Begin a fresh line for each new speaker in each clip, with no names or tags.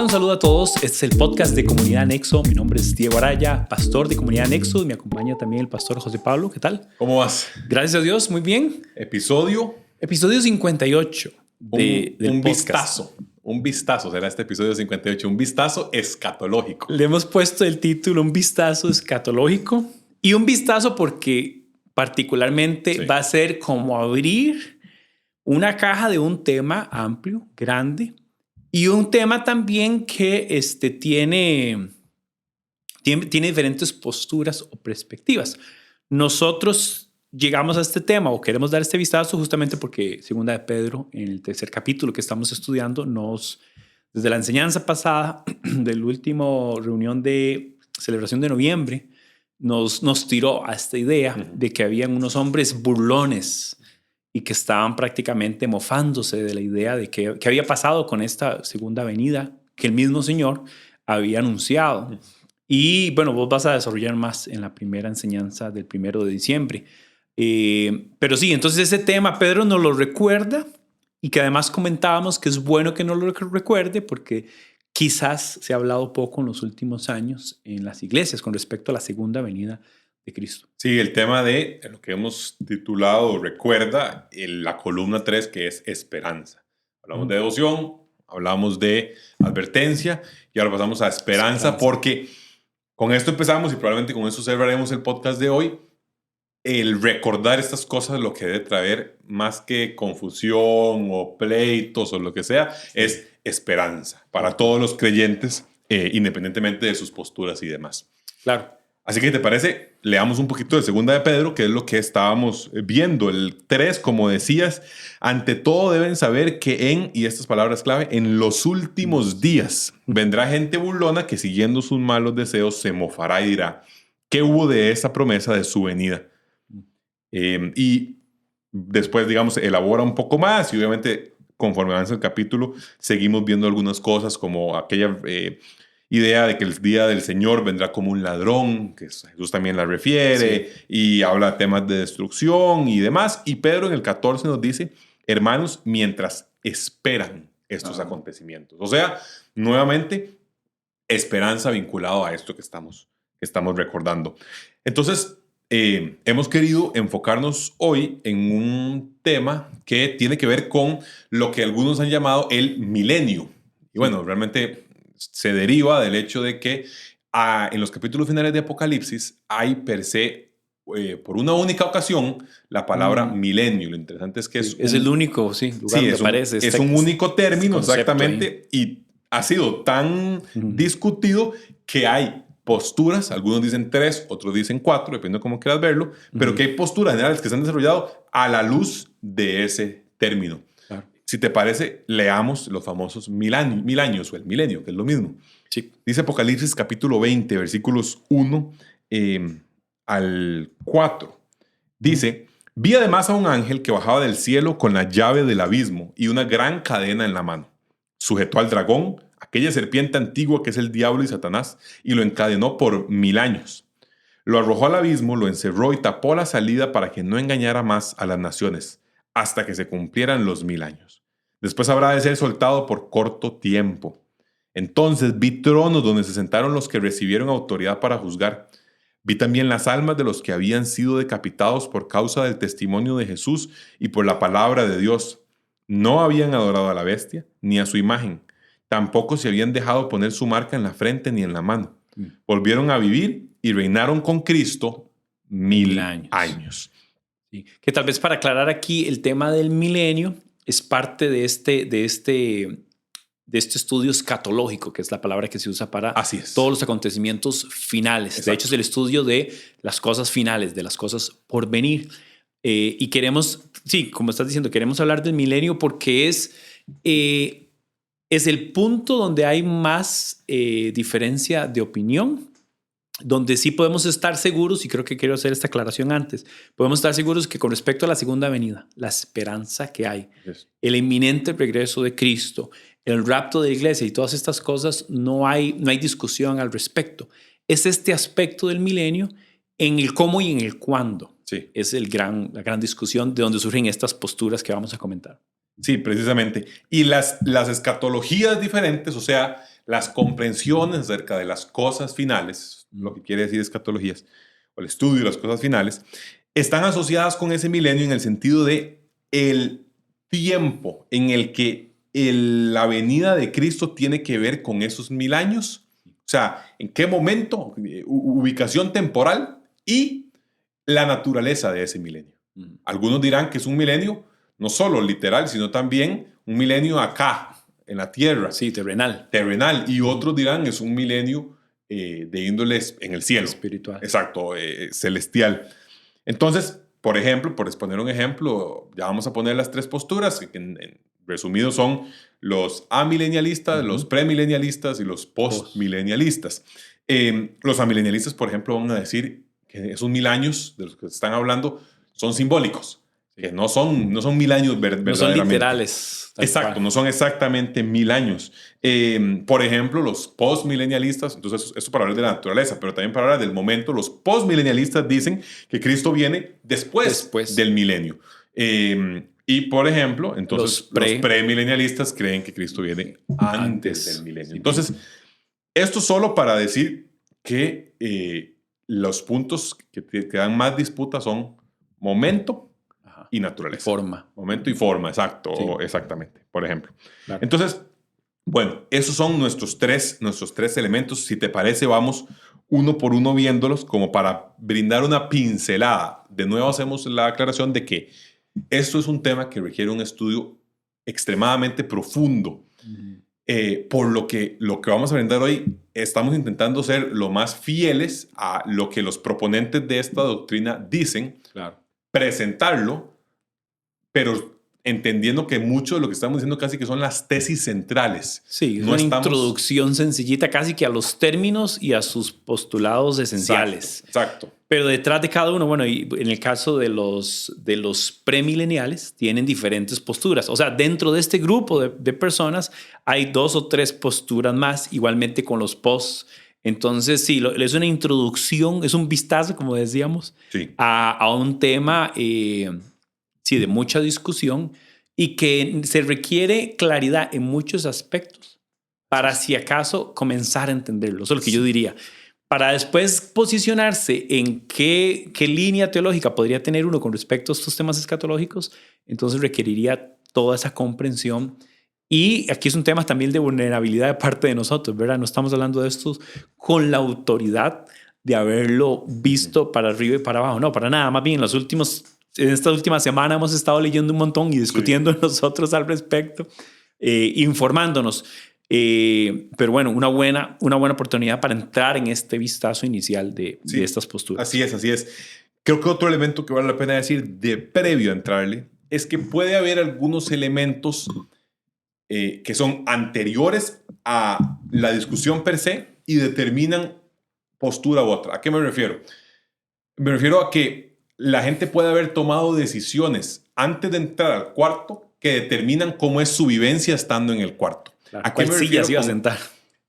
Un saludo a todos. Este es el podcast de Comunidad Nexo. Mi nombre es Diego Araya, pastor de Comunidad Nexo, y me acompaña también el pastor José Pablo. ¿Qué tal?
¿Cómo vas?
Gracias a Dios, muy bien.
Episodio
58 del
un
podcast.
Un vistazo será este episodio 58, un vistazo escatológico.
Le hemos puesto el título Un vistazo escatológico, y un vistazo porque particularmente va a ser como abrir una caja de un tema amplio, grande, y un tema también que tiene diferentes posturas o perspectivas. Nosotros llegamos a este tema o queremos dar este vistazo justamente porque Segunda de Pedro, en el tercer capítulo que estamos estudiando, desde la enseñanza pasada del último reunión de celebración de noviembre, nos tiró a esta idea de que habían unos hombres burlones y que estaban prácticamente mofándose de la idea de que había pasado con esta segunda venida que el mismo Señor había anunciado. Y bueno, vos vas a desarrollar más en la primera enseñanza del 1 de diciembre. Pero sí, entonces ese tema Pedro nos lo recuerda, y que además comentábamos que es bueno que nos lo recuerde porque quizás se ha hablado poco en los últimos años en las iglesias con respecto a la segunda venida de Cristo.
Sí, el tema de lo que hemos titulado, recuerda, la columna 3, que es esperanza. Hablamos de devoción, hablamos de advertencia y ahora pasamos a esperanza, porque con esto empezamos y probablemente con eso cerraremos el podcast de hoy. El recordar estas cosas lo que debe traer, más que confusión o pleitos o lo que sea, es esperanza para todos los creyentes, independientemente de sus posturas y demás.
Claro.
Así que, ¿te parece? Leamos un poquito de Segunda de Pedro, que es lo que estábamos viendo. El 3, como decías, ante todo deben saber que y estas palabras clave, en los últimos días vendrá gente burlona que siguiendo sus malos deseos se mofará y dirá, ¿qué hubo de esa promesa de su venida? Y después, digamos, elabora un poco más y obviamente conforme avanza el capítulo seguimos viendo algunas cosas como aquella idea de que el día del Señor vendrá como un ladrón, que Jesús también la refiere, y habla de temas de destrucción y demás. Y Pedro en el 14 nos dice, hermanos, mientras esperan estos acontecimientos. O sea, nuevamente, esperanza vinculado a esto que estamos recordando. Entonces, hemos querido enfocarnos hoy en un tema que tiene que ver con lo que algunos han llamado el milenio. Y bueno, realmente se deriva del hecho de que en los capítulos finales de Apocalipsis hay per se, por una única ocasión, la palabra milenio. Lo interesante es que es
el único lugar donde aparece.
Es un único término, exactamente, y ha sido tan discutido que hay posturas, algunos dicen 3, otros dicen 4, dependiendo de cómo quieras verlo, pero que hay posturas generales que se han desarrollado a la luz de ese término. Claro. Si te parece, leamos los famosos mil años o el milenio, que es lo mismo.
Sí.
Dice Apocalipsis capítulo 20, versículos 1 al 4. Dice, vi además a un ángel que bajaba del cielo con la llave del abismo y una gran cadena en la mano. Sujetó al dragón, aquella serpiente antigua que es el diablo y Satanás, y lo encadenó por 1000 años. Lo arrojó al abismo, lo encerró y tapó la salida para que no engañara más a las naciones, hasta que se cumplieran los 1000 años. Después habrá de ser soltado por corto tiempo. Entonces vi tronos donde se sentaron los que recibieron autoridad para juzgar. Vi también las almas de los que habían sido decapitados por causa del testimonio de Jesús y por la palabra de Dios. No habían adorado a la bestia ni a su imagen. Tampoco se habían dejado poner su marca en la frente ni en la mano. Volvieron a vivir y reinaron con Cristo 1000 años.
Sí. Que tal vez para aclarar aquí, el tema del milenio es parte de este estudio escatológico, que es la palabra que se usa para todos los acontecimientos finales. Exacto. De hecho, es el estudio de las cosas finales, de las cosas por venir. Y queremos, como estás diciendo, queremos hablar del milenio porque es el punto donde hay más diferencia de opinión, donde sí podemos estar seguros, y creo que quiero hacer esta aclaración antes, podemos estar seguros que con respecto a la segunda venida, la esperanza que hay, el inminente regreso de Cristo, el rapto de la iglesia y todas estas cosas, no hay discusión al respecto. Es este aspecto del milenio en el cómo y en el cuándo.
Sí.
Es la gran discusión de donde surgen estas posturas que vamos a comentar.
Sí, precisamente. Y las escatologías diferentes, o sea, las comprensiones acerca de las cosas finales, lo que quiere decir escatologías, o el estudio de las cosas finales, están asociadas con ese milenio en el sentido de el tiempo en el que la venida de Cristo tiene que ver con esos 1000 años. O sea, en qué momento, ubicación temporal y la naturaleza de ese milenio. Algunos dirán que es un milenio no solo literal, sino también un milenio acá, en la tierra.
Sí, terrenal.
Terrenal. Y otros dirán es un milenio de índole en el cielo.
Espiritual.
Exacto, celestial. Entonces, por ejemplo, por exponer un ejemplo, ya vamos a poner las 3 posturas, que en resumido son los amilenialistas, los premilenialistas y los postmilenialistas. Los amilenialistas, por ejemplo, van a decir que esos 1000 años de los que se están hablando son simbólicos, que no son 1000 años verdaderamente.
No son literales.
Exacto, no son exactamente 1000 años. Por ejemplo, los postmilenialistas, entonces esto para hablar de la naturaleza, pero también para hablar del momento, los postmilenialistas dicen que Cristo viene después. Del milenio. Y por ejemplo, entonces los premilenialistas creen que Cristo viene antes del milenio. Sí. Entonces, esto solo para decir que los puntos que dan más disputa son momento y naturaleza.
Forma.
Momento y forma, exacto. Sí. Exactamente, por ejemplo.
Claro.
Entonces, bueno, esos son nuestros tres elementos. Si te parece, vamos uno por uno viéndolos como para brindar una pincelada. De nuevo hacemos la aclaración de que esto es un tema que requiere un estudio extremadamente profundo. Por lo que vamos a brindar hoy, estamos intentando ser lo más fieles a lo que los proponentes de esta doctrina dicen,
claro,
presentarlo, pero entendiendo que mucho de lo que estamos diciendo casi que son las tesis centrales.
Sí, es una introducción sencillita casi que a los términos y a sus postulados esenciales.
Exacto.
Pero detrás de cada uno, bueno, y en el caso de los premileniales, tienen diferentes posturas. O sea, dentro de este grupo de personas hay 2 o 3 posturas más, igualmente con los post. Entonces, sí, es una introducción, es un vistazo, como decíamos,
sí,
a un tema sí, de mucha discusión y que se requiere claridad en muchos aspectos para, si acaso, comenzar a entenderlo. Eso es lo que yo diría. Para después posicionarse en qué línea teológica podría tener uno con respecto a estos temas escatológicos, entonces requeriría toda esa comprensión. Y aquí es un tema también de vulnerabilidad de parte de nosotros, ¿verdad? No estamos hablando de esto con la autoridad de haberlo visto para arriba y para abajo. No, para nada. Más bien, en esta última semana hemos estado leyendo un montón y discutiendo nosotros al respecto, informándonos. Pero bueno, una buena oportunidad para entrar en este vistazo inicial de estas posturas.
Así es. Creo que otro elemento que vale la pena decir de previo a entrarle es que puede haber algunos elementos que son anteriores a la discusión per se y determinan postura u otra. ¿A qué me refiero? Me refiero a que la gente puede haber tomado decisiones antes de entrar al cuarto que determinan cómo es su vivencia estando en el cuarto.
Claro, ¿a qué silla se iba a sentar?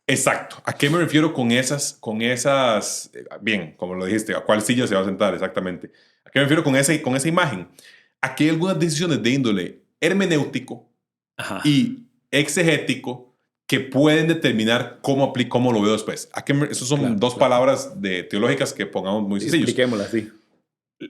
Exacto. ¿A qué me refiero con esas, bien, como lo dijiste, a cuál silla se va a sentar exactamente? ¿A qué me refiero con esa imagen? Aquí hay algunas decisiones de índole hermenéutico y exegético que pueden determinar cómo lo veo después. Esas son dos palabras teológicas que pongamos muy sencillos.
Expliquémoslas, sí.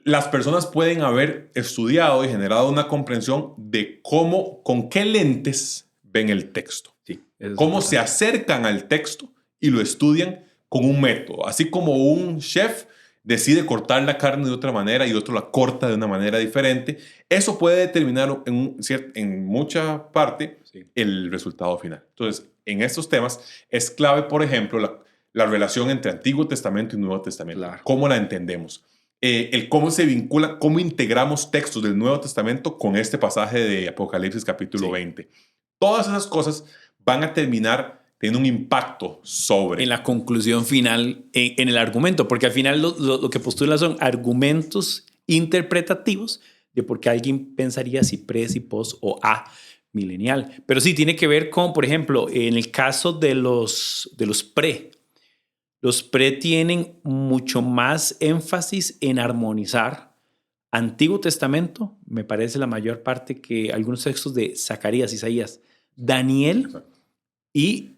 Las personas pueden haber estudiado y generado una comprensión de con qué lentes ven el texto.
Sí,
cómo se acercan al texto y lo estudian con un método. Así como un chef decide cortar la carne de otra manera y otro la corta de una manera diferente, eso puede determinar en mucha parte el resultado final. Entonces, en estos temas es clave, por ejemplo, la relación entre Antiguo Testamento y Nuevo Testamento.
Claro.
¿Cómo la entendemos? El cómo se vincula, cómo integramos textos del Nuevo Testamento con este pasaje de Apocalipsis capítulo 20. Todas esas cosas van a terminar teniendo un impacto en
la conclusión final, en el argumento, porque al final lo que postula son argumentos interpretativos de por qué alguien pensaría si pre, si post o milenial. Pero sí tiene que ver con, por ejemplo, en el caso de los pre. Los pre tienen mucho más énfasis en armonizar Antiguo Testamento, me parece la mayor parte, que algunos textos de Zacarías, Isaías, Daniel y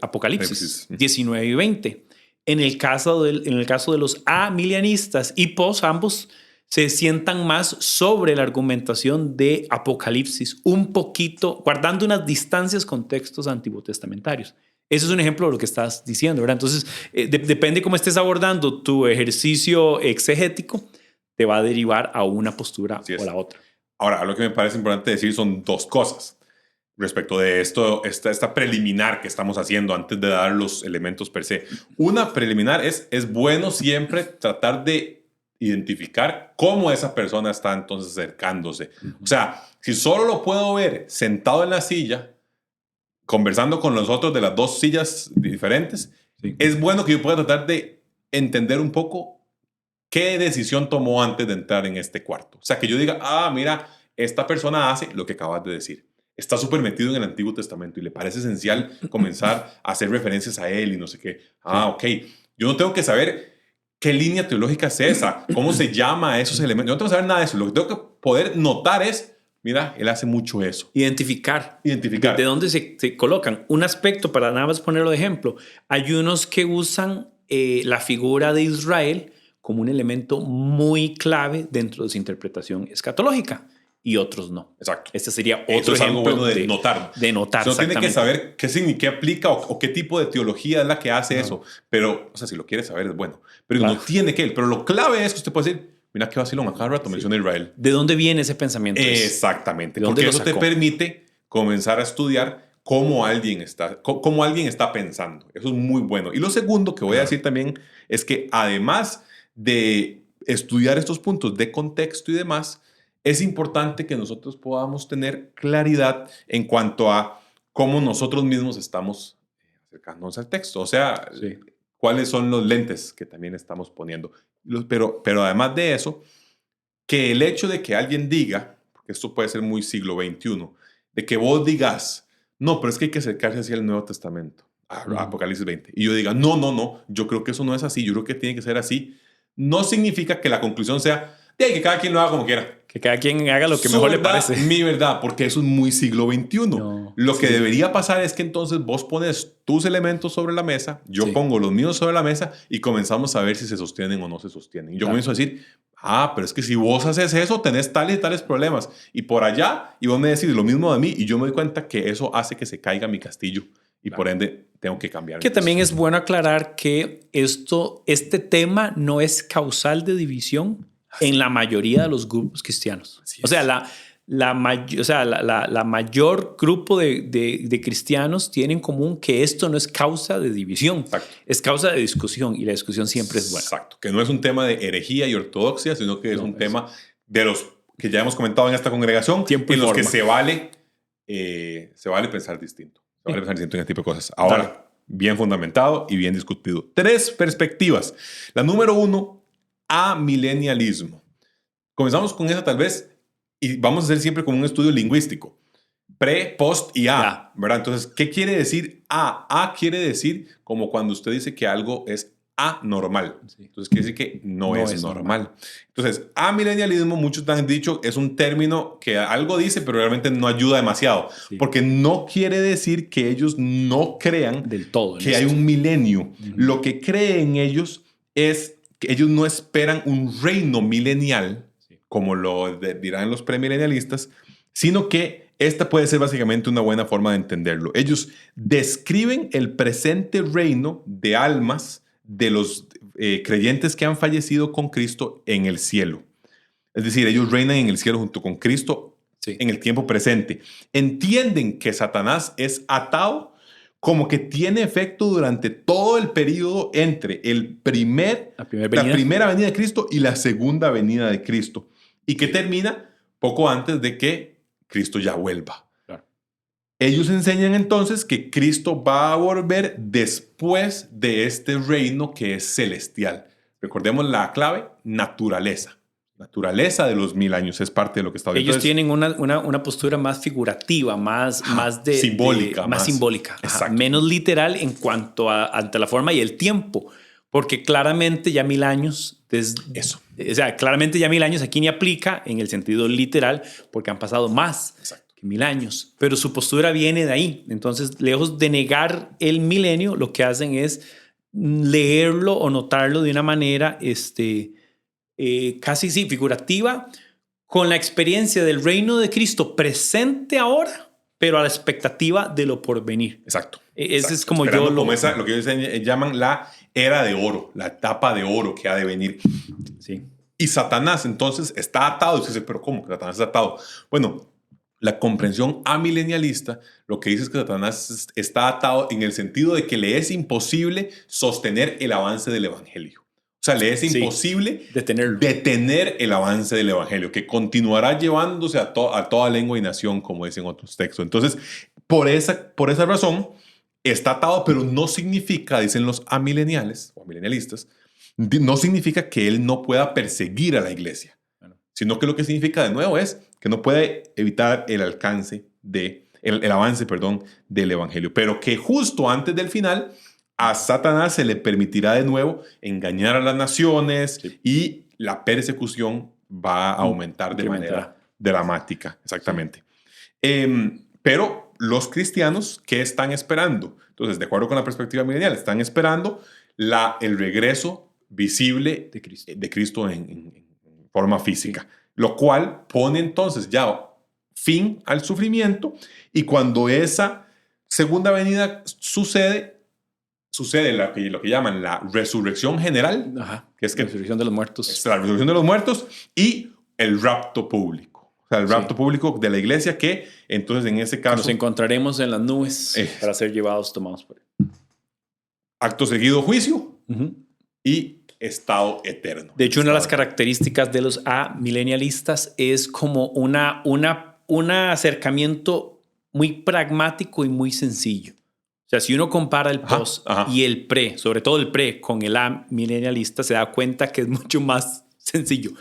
Apocalipsis 19 y 20. En el caso de los amilianistas y pos, ambos se sientan más sobre la argumentación de Apocalipsis, un poquito, guardando unas distancias con textos antiguotestamentarios. Ese es un ejemplo de lo que estás diciendo, ¿verdad? Entonces, depende cómo estés abordando tu ejercicio exegético, te va a derivar a una postura o la otra.
Ahora, lo que me parece importante decir son dos cosas respecto de esta preliminar que estamos haciendo antes de dar los elementos per se. Una preliminar es bueno siempre tratar de identificar cómo esa persona está entonces acercándose. O sea, si solo lo puedo ver sentado en la silla, conversando con los otros de las dos sillas diferentes, es bueno que yo pueda tratar de entender un poco qué decisión tomó antes de entrar en este cuarto. O sea, que yo diga, mira, esta persona hace lo que acabas de decir. Está súper metido en el Antiguo Testamento y le parece esencial comenzar a hacer referencias a él y no sé qué. Ok. Yo no tengo que saber qué línea teológica es esa, cómo se llama a esos elementos. Yo no tengo que saber nada de eso. Lo que tengo que poder notar es, mira, él hace mucho eso.
Identificar.
De
dónde se colocan. Un aspecto, para nada más ponerlo de ejemplo, hay unos que usan la figura de Israel como un elemento muy clave dentro de su interpretación escatológica y otros no.
Exacto.
Este sería otro ejemplo
bueno de notar.
De notar,
no tiene que saber qué aplica o qué tipo de teología es la que hace eso. Pero, o sea, si lo quiere saber es bueno. Pero no tiene que. Pero lo clave es que usted puede decir, mira qué vacilón, acá rato menciona Israel.
¿De dónde viene ese pensamiento?
Exactamente. Porque eso te permite comenzar a estudiar cómo alguien está pensando. Eso es muy bueno. Y lo segundo que voy a decir también es que además de estudiar estos puntos de contexto y demás, es importante que nosotros podamos tener claridad en cuanto a cómo nosotros mismos estamos acercándonos al texto. O sea, cuáles son los lentes que también estamos poniendo. Pero además de eso, que el hecho de que alguien diga, porque esto puede ser muy siglo XXI, de que vos digas, no, pero es que hay que acercarse hacia el Nuevo Testamento, Apocalipsis 20, y yo diga, no, yo creo que eso no es así, yo creo que tiene que ser así, no significa que la conclusión sea que cada quien lo haga como quiera.
Que cada quien haga lo que mejor le parece.
Mi verdad, porque eso es muy siglo XXI. Lo que debería pasar es que entonces vos pones tus elementos sobre la mesa, yo pongo los míos sobre la mesa y comenzamos a ver si se sostienen o no se sostienen. Y yo comienzo a decir, pero es que si vos haces eso, tenés tales y tales problemas. Y por allá, y vos me decís lo mismo de mí, y yo me doy cuenta que eso hace que se caiga mi castillo. Y por ende, tengo que cambiar.
Que también es bueno aclarar que este tema no es causal de división en la mayoría de los grupos cristianos. O sea, la mayor grupo de cristianos tienen en común que esto no es causa de división, es causa de discusión, y la discusión siempre es buena.
Exacto, que no es un tema de herejía y ortodoxia, sino que es un tema de los que ya hemos comentado en esta congregación, en los que se vale pensar distinto. Se vale pensar distinto en este tipo de cosas. Ahora, bien fundamentado y bien discutido. 3 perspectivas. La número 1, amilenialismo. Comenzamos con esa tal vez y vamos a hacer siempre como un estudio lingüístico. Pre, post y a, ¿verdad? Entonces, ¿qué quiere decir a? A quiere decir como cuando usted dice que algo es anormal. Entonces, quiere decir que no es normal. Entonces, amilenialismo, muchos han dicho, es un término que algo dice, pero realmente no ayuda demasiado. Porque no quiere decir que ellos no crean
del todo
que hay un milenio. Lo que creen ellos es que ellos no esperan un reino milenial, como lo dirán los premilenialistas, sino que esta puede ser básicamente una buena forma de entenderlo. Ellos describen el presente reino de almas de los creyentes que han fallecido con Cristo en el cielo. Es decir, ellos reinan en el cielo junto con Cristo en el tiempo presente. Entienden que Satanás es atado como que tiene efecto durante todo el periodo entre la primera venida de Cristo y la segunda venida de Cristo, y que termina poco antes de que Cristo ya vuelva. Claro. Ellos enseñan entonces que Cristo va a volver después de este reino que es celestial. Recordemos la clave: naturaleza. Naturaleza de los 1000 años es parte de lo que está
viendo. Ellos tienen una postura más figurativa, más
simbólica.
Más simbólica. Menos literal en cuanto ante la forma y el tiempo. Porque claramente ya 1000 años... claramente ya 1000 años aquí ni aplica en el sentido literal porque han pasado más que 1000 años, pero su postura viene de ahí. Entonces, lejos de negar el milenio, lo que hacen es leerlo o notarlo de una manera casi sí, figurativa, con la experiencia del reino de Cristo presente ahora, pero a la expectativa de lo porvenir.
Exacto.
Ese es como
Esperando
yo lo...
como lo que ellos llaman la era de oro, la etapa de oro que ha de venir.
Sí.
Y Satanás entonces está atado. Y usted dice, pero ¿cómo que Satanás está atado? Bueno, la comprensión amilenialista lo que dice es que Satanás está atado en el sentido de que le es imposible sostener el avance del evangelio. O sea, le es imposible detener el avance del evangelio, que continuará llevándose a toda lengua y nación, como dicen otros textos. Entonces, por esa razón, está atado, pero no significa, dicen los amileniales o amilenialistas, no significa que él no pueda perseguir a la iglesia, sino que lo que significa de nuevo es que no puede evitar el avance del evangelio, pero que justo antes del final a Satanás se le permitirá de nuevo engañar a las naciones y la persecución va a aumentar de manera dramática. Exactamente. Sí. Pero los cristianos, ¿qué están esperando? Entonces, de acuerdo con la perspectiva milenial, están esperando el regreso visible de Cristo en forma física, lo cual pone entonces ya fin al sufrimiento, y cuando esa segunda venida sucede lo que llaman la resurrección general.
Ajá,
que es
la resurrección de los muertos.
Es la resurrección de los muertos y el rapto público. O sea, el rapto público de la iglesia, que entonces en ese caso...
Nos encontraremos en las nubes para ser llevados, tomados por él.
Acto seguido, juicio y estado eterno.
De hecho, una de las características de los amilenialistas es como un acercamiento muy pragmático y muy sencillo. O sea, si uno compara el post y el pre, sobre todo el pre, con el amilenialista, se da cuenta que es mucho más sencillo,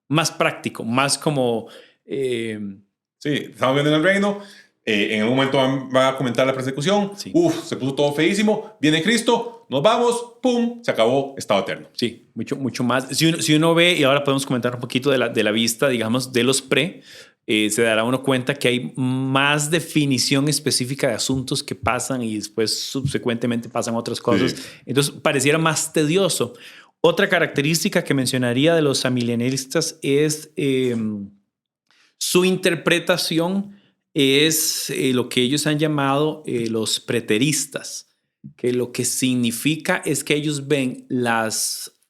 más práctico, más como...
Sí, estamos viendo en el reino. En algún momento va a comentar la persecución. Sí. Se puso todo feísimo. Viene Cristo, nos vamos, pum, se acabó, estado eterno.
Sí, mucho más. Si uno ve, y ahora podemos comentar un poquito de la vista, digamos, de los pre, se dará uno cuenta que hay más definición específica de asuntos que pasan y después subsecuentemente pasan otras cosas. Sí. Entonces pareciera más tedioso. Otra característica que mencionaría de los amilenialistas es su interpretación es lo que ellos han llamado los preteristas, que lo que significa es que ellos ven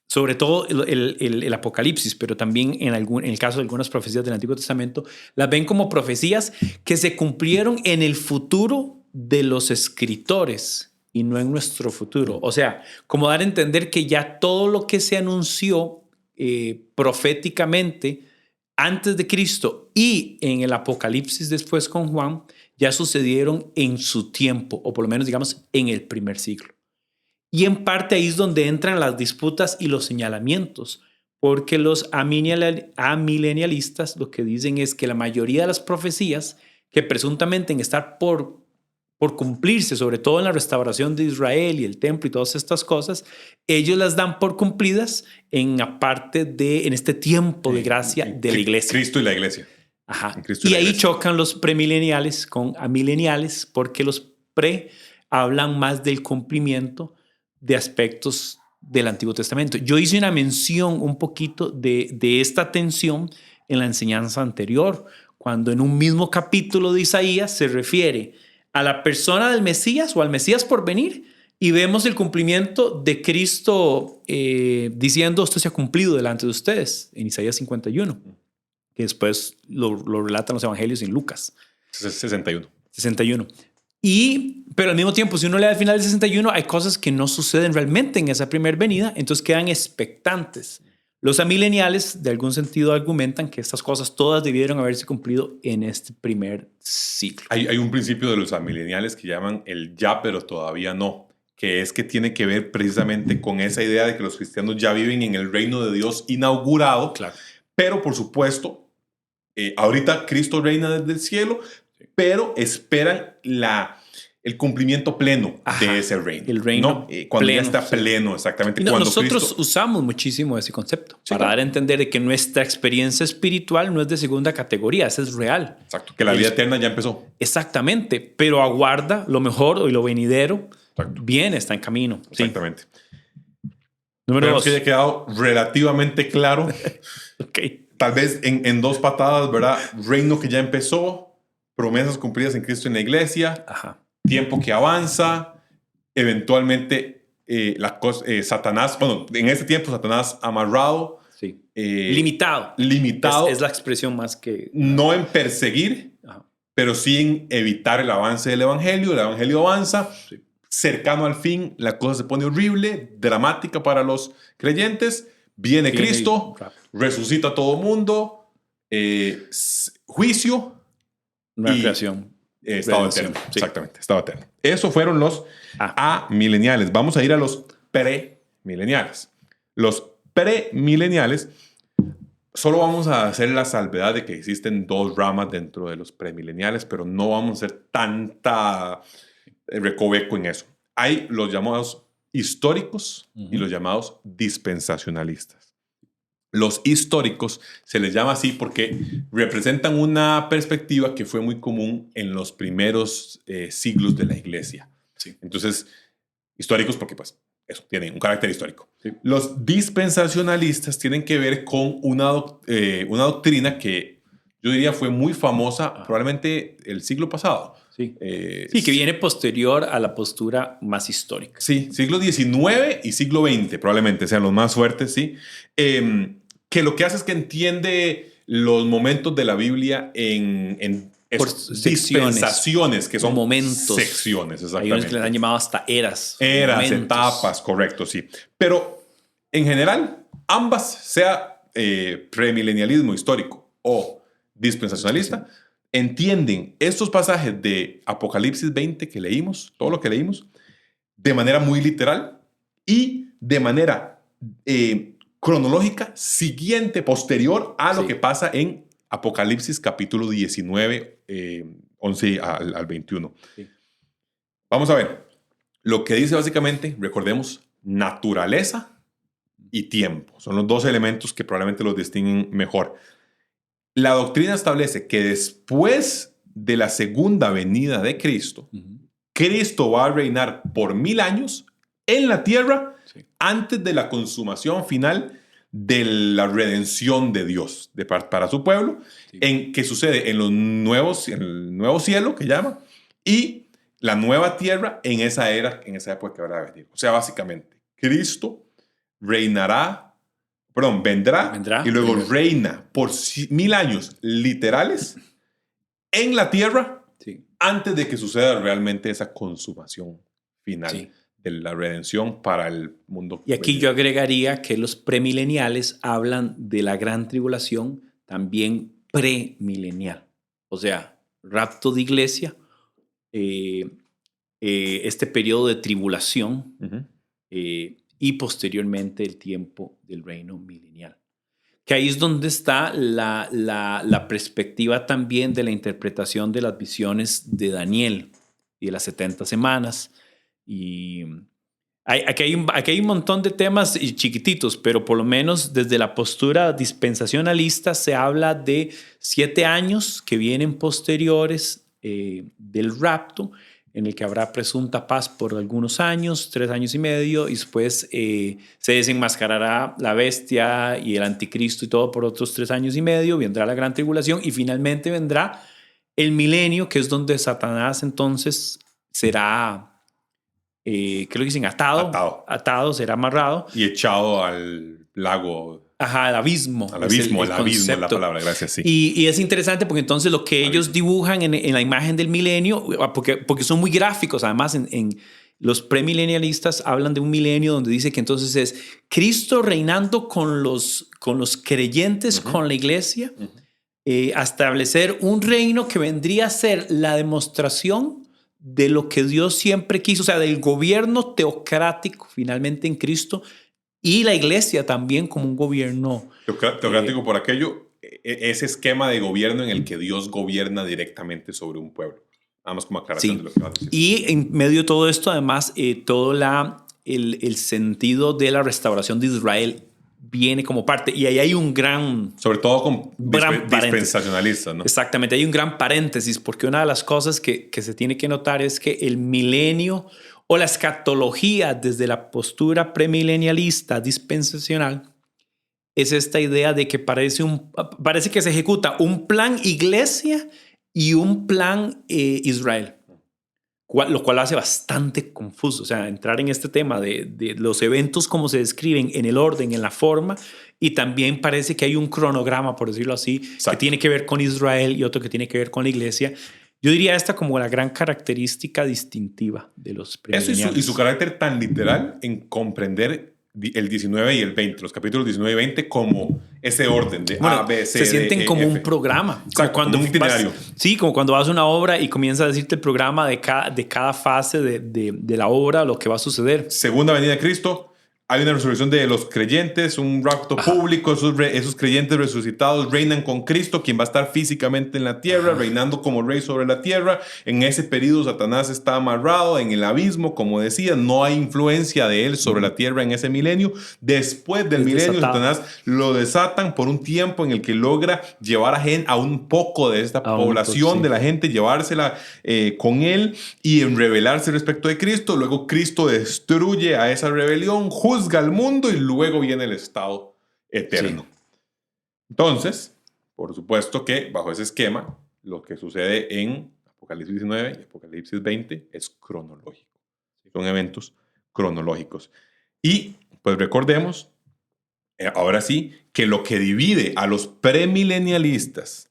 sobre todo el Apocalipsis, pero también en el caso de algunas profecías del Antiguo Testamento, las ven como profecías que se cumplieron en el futuro de los escritores y no en nuestro futuro. O sea, como dar a entender que ya todo lo que se anunció proféticamente antes de Cristo y en el Apocalipsis después con Juan, ya sucedieron en su tiempo, o por lo menos digamos en el primer siglo. Y en parte ahí es donde entran las disputas y los señalamientos, porque los amilenialistas lo que dicen es que la mayoría de las profecías que presuntamente están por cumplirse, sobre todo en la restauración de Israel y el templo y todas estas cosas, ellos las dan por cumplidas en este tiempo de gracia de la iglesia.
Cristo y la iglesia.
Ajá. Y ahí chocan los premileniales con amileniales, porque los pre hablan más del cumplimiento de aspectos del Antiguo Testamento. Yo hice una mención un poquito de esta tensión en la enseñanza anterior, cuando en un mismo capítulo de Isaías se refiere a la persona del Mesías o al Mesías por venir, y vemos el cumplimiento de Cristo diciendo esto se ha cumplido delante de ustedes en Isaías 51, que después lo relatan los evangelios en Lucas
61.
Pero al mismo tiempo, si uno lee al final del 61, hay cosas que no suceden realmente en esa primera venida, entonces quedan expectantes. Los amileniales, de algún sentido, argumentan que estas cosas todas debieron haberse cumplido en este primer siglo.
Hay un principio de los amileniales que llaman el ya, pero todavía no, que es que tiene que ver precisamente con esa idea de que los cristianos ya viven en el reino de Dios inaugurado,
claro.
Pero por supuesto, ahorita Cristo reina desde el cielo, sí. Pero esperan el cumplimiento pleno de ese reino.
El reino
¿no? Cuando
pleno,
ya está pleno, exactamente.
No,
cuando
nosotros
Cristo...
usamos muchísimo ese concepto
Sí,
para dar a entender de que nuestra experiencia espiritual no es de segunda categoría, esa es real.
Exacto, que la vida eterna ya empezó.
Exactamente, pero aguarda lo mejor y lo venidero.
Exacto.
Bien, está en camino.
Exactamente.
Sí. Número
Espero
2.
que haya quedado relativamente claro.
Okay.
Tal vez en 2 patadas, ¿verdad? Reino que ya empezó, promesas cumplidas en Cristo en la iglesia,
Ajá.
tiempo que avanza, eventualmente Satanás, bueno, en ese tiempo Satanás amarrado,
Sí. Limitado. Es la expresión más que...
no en perseguir,
Ajá.
pero sí en evitar el avance del evangelio. El evangelio avanza,
Sí.
cercano al fin, la cosa se pone horrible, dramática para los creyentes. Viene Cristo, resucita a todo mundo, juicio,
Nueva
y
creación.
estado eterno. Sí. Exactamente, estado eterno. Esos fueron los amileniales. Vamos a ir a los premileniales. Los premileniales, solo vamos a hacer la salvedad de que existen 2 ramas dentro de los premileniales, pero no vamos a hacer tanta recoveco en eso. Hay los llamados históricos y los llamados dispensacionalistas. Los históricos se les llama así porque representan una perspectiva que fue muy común en los primeros siglos de la iglesia.
Sí.
Entonces, históricos porque pues eso, tienen un carácter histórico.
Sí.
Los dispensacionalistas tienen que ver con una doctrina que yo diría fue muy famosa probablemente el siglo pasado.
Sí. Sí, que viene posterior a la postura más histórica.
Sí, siglo XIX y siglo XX probablemente sean los más fuertes, sí. Que lo que hace es que entiende los momentos de la Biblia en dispensaciones, que son
momentos.
Secciones, exactamente.
Hay unos que le han llamado hasta eras.
Eras,
momentos.
etapas, correcto, sí. Pero en general, ambas, sea premilenialismo histórico o dispensacionalista, entienden estos pasajes de Apocalipsis 20 que leímos, todo lo que leímos, de manera muy literal y de manera cronológica siguiente, posterior a lo que pasa en Apocalipsis capítulo 19, 11 al 21. Sí. Vamos a ver. Lo que dice básicamente, recordemos, naturaleza y tiempo. Son los 2 elementos que probablemente los distinguen mejor. La doctrina establece que después de la segunda venida de Cristo, Cristo va a reinar por 1000 años en la tierra antes de la consumación final de la redención de Dios para su pueblo, que sucede en el nuevo cielo, que llama, y la nueva tierra en esa época que habrá de venir. O sea, básicamente, Cristo vendrá y luego reina por 1000 años literales en la tierra antes de que suceda realmente esa consumación final de la redención para el mundo.
Y aquí yo agregaría que los premileniales hablan de la gran tribulación también premilenial. O sea, rapto de iglesia, este periodo de tribulación, y posteriormente el tiempo del reino milenial. Que ahí es donde está la perspectiva también de la interpretación de las visiones de Daniel y de las 70 semanas. Y aquí hay un montón de temas chiquititos, pero por lo menos desde la postura dispensacionalista se habla de 7 años que vienen posteriores del rapto, en el que habrá presunta paz por algunos años, 3 años y medio, y después se desenmascarará la bestia y el anticristo y todo por otros 3 años y medio, vendrá la gran tribulación y finalmente vendrá el milenio, que es donde Satanás entonces será, ¿qué es lo que dicen? Atado, será amarrado.
Y echado al lago.
Ajá, al abismo.
Al abismo, el abismo es la palabra, gracias, sí.
Y es interesante porque entonces lo que ellos dibujan en la imagen del milenio, porque son muy gráficos, además en los premilenialistas hablan de un milenio donde dice que entonces es Cristo reinando con los creyentes, con la iglesia, a establecer un reino que vendría a ser la demostración de lo que Dios siempre quiso, o sea, del gobierno teocrático finalmente en Cristo, y la iglesia también como un gobierno
teocrático por aquello, ese esquema de gobierno en el que Dios gobierna directamente sobre un pueblo. Nada más como aclaración
Sí.
de lo que vas a decir.
Y en medio de todo esto, además, todo el sentido de la restauración de Israel viene como parte. Y ahí hay un gran...
Sobre todo con
Gran paréntesis.
dispensacionalistas, ¿no?
Exactamente, hay un gran paréntesis, porque una de las cosas que se tiene que notar es que el milenio o la escatología desde la postura premilenialista dispensacional es esta idea de que parece que se ejecuta un plan iglesia y un plan Israel, lo cual hace bastante confuso. O sea, entrar en este tema de los eventos como se describen en el orden, en la forma, y también parece que hay un cronograma, por decirlo así,
Exacto.
que tiene que ver con Israel y otro que tiene que ver con la iglesia. Yo diría esta como la gran característica distintiva de los
Eso
premileniales.
y su carácter tan literal en comprender el 19 y el 20, los capítulos 19 y 20 como ese orden de
Bueno,
A, B, C,
se sienten
D, E,
como
F.
un programa.
Exacto, como un itinerario.
Sí, como cuando vas a una obra y comienza a decirte el programa de cada fase de la obra, lo que va a suceder.
Segunda venida de Cristo, hay una resurrección de los creyentes, un rapto público, esos creyentes resucitados reinan con Cristo, quien va a estar físicamente en la tierra, reinando como rey sobre la tierra. En ese periodo Satanás está amarrado en el abismo, como decía, no hay influencia de él sobre la tierra en ese milenio. Después del milenio, Satanás lo desatan por un tiempo en el que logra llevar a un poco de esta población de la gente, llevársela con él y en rebelarse respecto de Cristo. Luego Cristo destruye a esa rebelión, juzga al mundo y luego viene el estado eterno. Sí. Entonces, por supuesto que bajo ese esquema, lo que sucede en Apocalipsis 19 y Apocalipsis 20 es cronológico. Son eventos cronológicos. Y pues recordemos, ahora sí, que lo que divide a los premilenialistas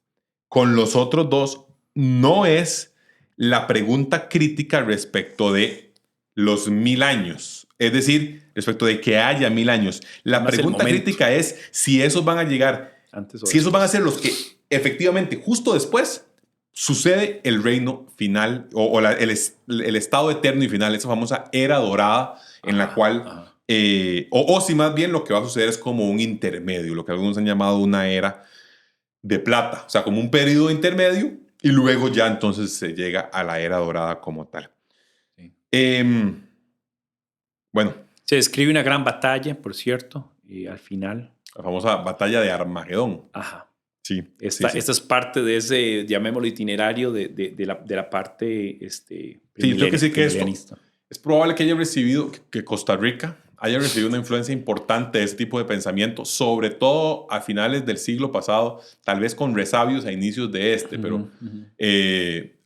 con los otros dos no es la pregunta crítica respecto de los 1000 años. Es decir, respecto de que haya 1000 años. La pregunta crítica es si esos van a llegar, si esos van a ser los que efectivamente justo después sucede el reino final o el estado eterno y final, esa famosa era dorada en la cual, o si más bien lo que va a suceder es como un intermedio, lo que algunos han llamado una era de plata, o sea, como un periodo intermedio y luego ya entonces se llega a la era dorada como tal. Sí. Bueno.
Se describe una gran batalla, por cierto, al final.
La famosa batalla de Armagedón.
Ajá.
Sí.
Esta es parte de ese, llamémoslo, itinerario de la parte
sí, yo que sí que esto es probable que haya recibido, que Costa Rica haya recibido una influencia importante de ese tipo de pensamiento, sobre todo a finales del siglo pasado, tal vez con resabios a inicios de este, pero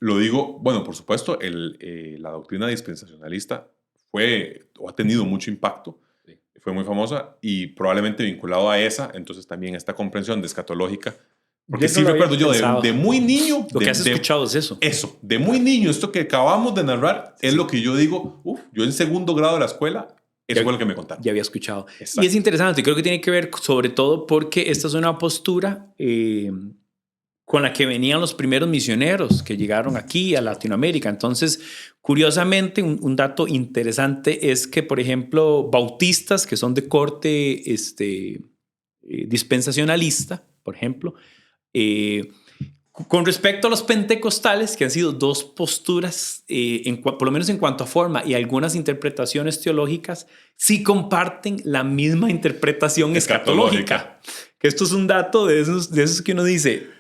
lo digo, bueno, por supuesto, la doctrina dispensacionalista ha tenido mucho impacto, fue muy famosa y probablemente vinculado a esa, entonces también esta comprensión de escatológica, porque sí recuerdo yo de muy niño.
Lo que has escuchado es eso.
Eso, de muy niño, esto que acabamos de narrar es lo que yo digo, yo en segundo grado de la escuela, eso fue lo que me contaron.
Ya había escuchado.
Exacto.
Y es interesante, creo que tiene que ver sobre todo porque esta es una postura con la que venían los primeros misioneros que llegaron aquí a Latinoamérica. Entonces, curiosamente, un dato interesante es que, por ejemplo, bautistas que son de corte dispensacionalista, por ejemplo, con respecto a los pentecostales, que han sido dos posturas, por lo menos en cuanto a forma y algunas interpretaciones teológicas, sí comparten la misma interpretación escatológica. Que esto es un dato de esos que uno dice...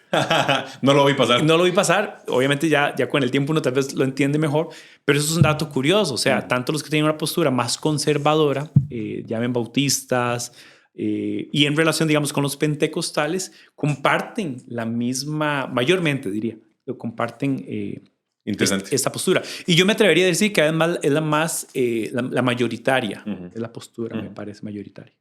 No lo vi pasar.
No lo vi pasar. Obviamente ya con el tiempo uno tal vez lo entiende mejor, pero eso es un dato curioso. O sea, tanto los que tienen una postura más conservadora, llamen bautistas, y en relación, digamos, con los pentecostales, comparten la misma, mayormente diría, comparten esta postura. Y yo me atrevería a decir que además es la mayoritaria, es la postura, me parece mayoritaria.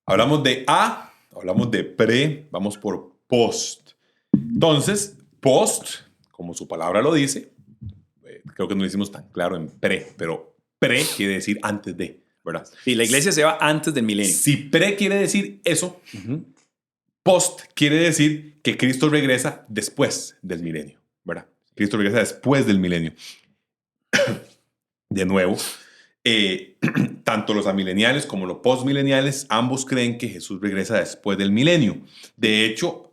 Hablamos de A, hablamos de pre, vamos por post. Entonces, post, como su palabra lo dice, creo que no lo hicimos tan claro en pre, pero pre quiere decir antes de, ¿verdad?
Sí, la iglesia se va antes del milenio.
Si pre quiere decir eso, post quiere decir que Cristo regresa después del milenio, ¿verdad? Cristo regresa después del milenio. De nuevo, tanto los amileniales como los postmileniales, ambos creen que Jesús regresa después del milenio. De hecho,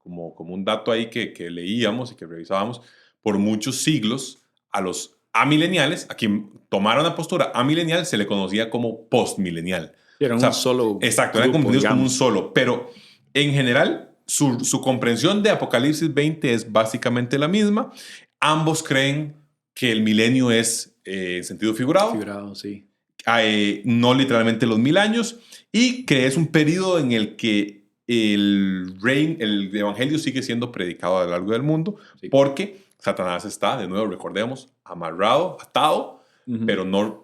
como un dato ahí que leíamos y que revisábamos, por muchos siglos a los amileniales, a quien tomaron la postura amilenial, se le conocía como postmilenial.
Era un solo.
Exacto, eran confundidos como un solo. Pero en general, su comprensión de Apocalipsis 20 es básicamente la misma. Ambos creen que el milenio es en sentido figurado.
Figurado, sí.
No literalmente los 1000 años. Y que es un periodo en el que el evangelio sigue siendo predicado a lo largo del mundo. Sí. Porque Satanás está, de nuevo, recordemos, amarrado, atado, pero no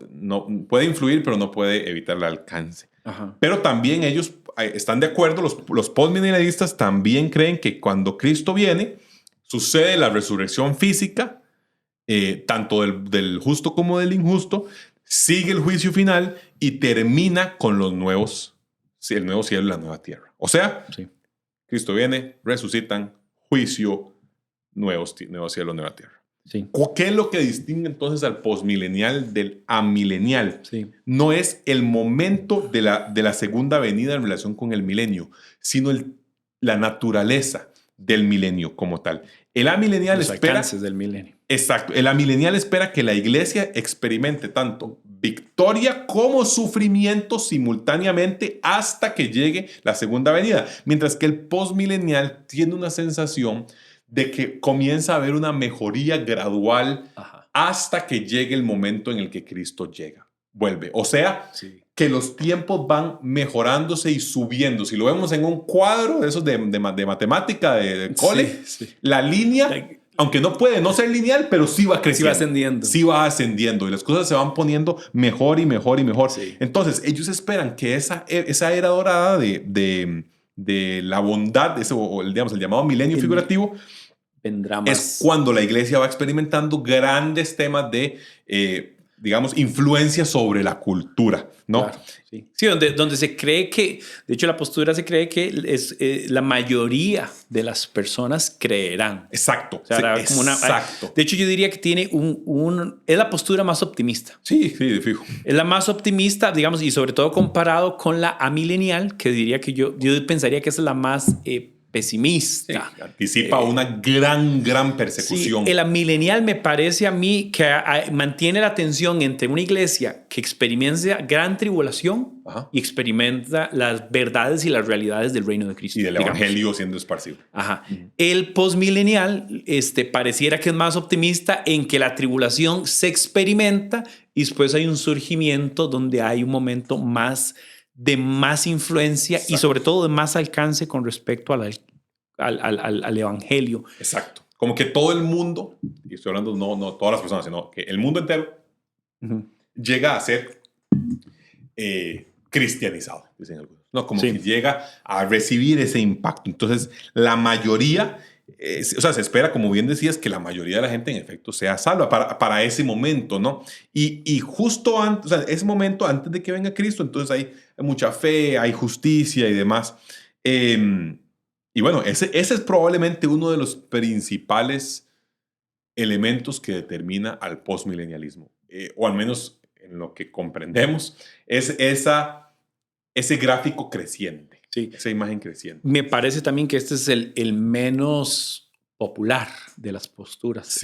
puede influir, pero no puede evitar el alcance. Ajá. Pero también ellos están de acuerdo, los postmilenialistas también creen que cuando Cristo viene, sucede la resurrección física, tanto del justo como del injusto, sigue el juicio final y termina con el nuevo cielo y la nueva tierra. O sea, sí. Cristo viene, resucitan, juicio, nuevo cielo, nueva tierra. Sí. ¿Qué es lo que distingue entonces al postmilenial del amilenial? Sí. No es el momento de la segunda venida en relación con el milenio, sino la naturaleza del milenio como tal. El amilenial
los alcances del milenio.
Exacto. El amilenial espera que la iglesia experimente tanto victoria como sufrimiento simultáneamente hasta que llegue la segunda venida. Mientras que el postmilenial tiene una sensación de que comienza a haber una mejoría gradual hasta que llegue el momento en el que Cristo vuelve. O sea, sí. Que los tiempos van mejorándose y subiendo. Si lo vemos en un cuadro de esos de matemática, de cole, sí. La línea, aunque no puede no ser lineal, pero sí va creciendo.
Sí va ascendiendo.
Sí va ascendiendo y las cosas se van poniendo mejor y mejor y mejor. Sí. Entonces, ellos esperan que esa era dorada de la bondad, el llamado milenio figurativo,
vendrá más.
Es cuando la iglesia va experimentando grandes temas de, digamos, influencia sobre la cultura, ¿no?
Claro, sí, sí, donde se cree que, de hecho la postura se cree que la mayoría de las personas creerán.
Exacto.
O sea,
sí,
como
exacto.
De hecho yo diría que tiene es la postura más optimista.
Sí, de fijo.
Es la más optimista, digamos, y sobre todo comparado con la amilenial, que diría que yo pensaría que esa es la más pesimista.
Sí, anticipa una gran persecución.
Sí, el amilenial me parece a mí que mantiene la tensión entre una iglesia que experimenta gran tribulación y experimenta las verdades y las realidades del reino de Cristo.
Y del evangelio siendo esparcido.
Ajá. El postmilenial pareciera que es más optimista en que la tribulación se experimenta y después hay un surgimiento donde hay un momento de más influencia. Exacto. Y sobre todo de más alcance con respecto al evangelio.
Exacto. Como que todo el mundo, y estoy hablando no todas las personas, sino que el mundo entero llega a ser cristianizado, dicen algunos. ¿No? Como que llega a recibir ese impacto. Entonces, la mayoría, se espera, como bien decías, que la mayoría de la gente en efecto sea salva para ese momento, ¿no? Y justo antes, ese momento antes de que venga Cristo, entonces hay mucha fe, hay justicia y demás. Y bueno, ese es probablemente uno de los principales elementos que determina al postmilenialismo, o al menos en lo que comprendemos, es ese gráfico creciente, esa imagen creciente.
Me parece también que este es el menos popular de las posturas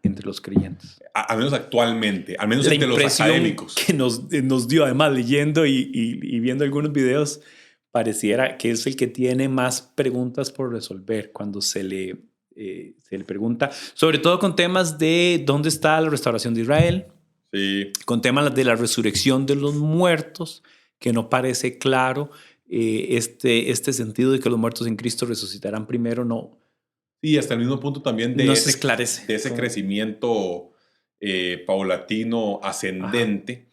entre los creyentes.
Al menos actualmente, al menos entre los académicos.
Que nos dio, además, leyendo y viendo algunos videos, pareciera que es el que tiene más preguntas por resolver cuando se le pregunta, sobre todo con temas de dónde está la restauración de Israel, con temas de la resurrección de los muertos, que no parece claro este sentido de que los muertos en Cristo resucitarán primero, no.
Y hasta el mismo punto también
no se esclarece.
De ese crecimiento paulatino, ascendente.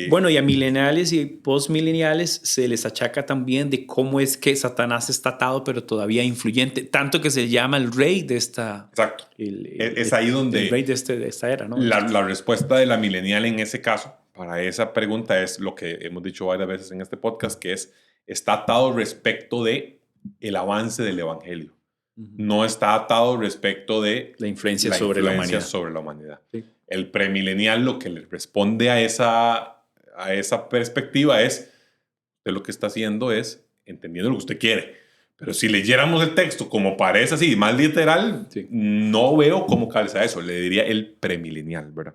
Bueno, y a mileniales y postmileniales se les achaca también de cómo es que Satanás está atado, pero todavía influyente, tanto que se llama el rey de esta...
Exacto. Es ahí donde...
El rey de esta era, ¿no?
La respuesta de la milenial en ese caso, para esa pregunta, es lo que hemos dicho varias veces en este podcast, que está atado respecto de el avance del evangelio. No está atado respecto de
la influencia sobre la
humanidad.
Sí.
El premilenial lo que le responde a esa perspectiva es, usted lo que está haciendo es entendiendo lo que usted quiere, Pero si leyéramos el texto como parece así, más literal,
Sí.
no veo cómo calza eso. Le diría el premilenial, ¿verdad?